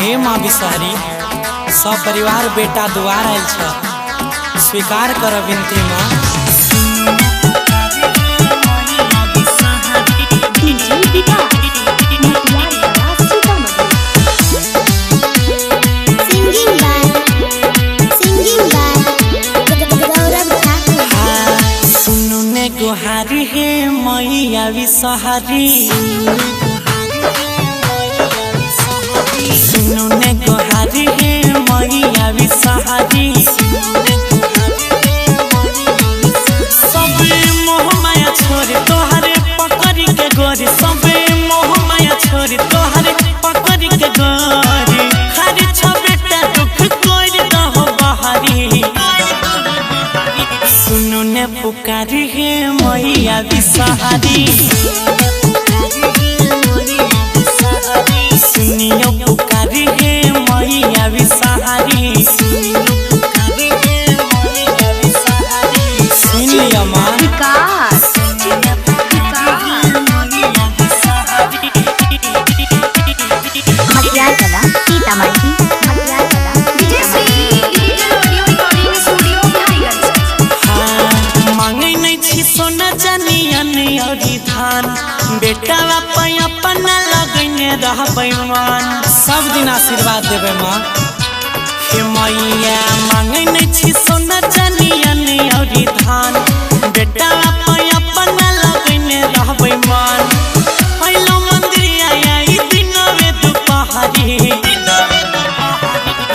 हे माँ बिसहरी, सब परिवार बेटा दुआर आयल छ, स्वीकार कर विनती माँ। सुनु ने गुहारी हे मैया बिसहरी, सुनु ने गुहारी हे मैया बिसहरी। सब मोह माया छोड़ तोहरे पकड़ी के गोरी, सब मोह माया छोड़ तोहरे पकड़ी के गोरी। हर छ बेटा दुख कोई दहो बहारी, सुनु ने पुकारी हे मैया बिसहरी। सुनियो पुकारी हे मैया बिसहरी, सुन लिया माँ। मांगे नहीं छी सोना जानी अरी धान, बेटा बापा अपना लगने रहबै मान। सब दिन आशीर्वाद देवे माँ। हे मैया मांगे नहीं छी सोना जानी अरी धान, बेटा बापा अपना लगने रहबै मान। पहिलो मंदिर आया ई दिनवे दुपहरी,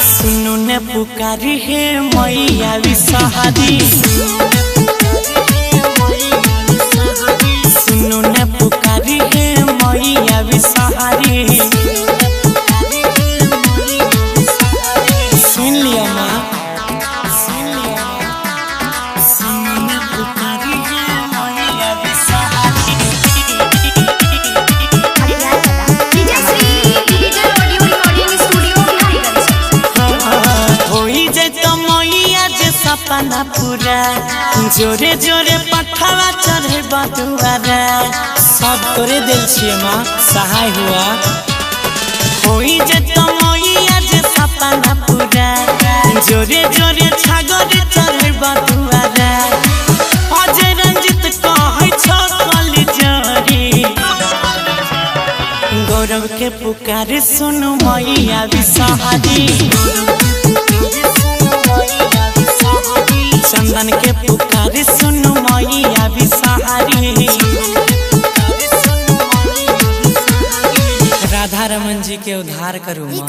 सुनु ने पुकारी हे मैया बिसहरी। सुनु ने पुकारी हे मैया बिसहरी, सुन लिया माँ, सुन लिया माँ। सुनु ने पुकारी हे मैया बिसहरी। होई जे तो मैया जे सपना पूरा, जोरे जोरे पठावा चढ़े बटुआरा। सब तोरे दिल छिए माँ, सहाय हुआ। होई जे तो मैया जे सपना पूरा, जोरे जोरे छागर चढ़े बटुआरा। अजय रंजित कहै छ कली जरी, गौरव के पुकार सुनु मैया बिसहरी। चंदन के पुकार सुनु मैया बिसहरी। राधा रमन जी के उद्धार करूँ माँ।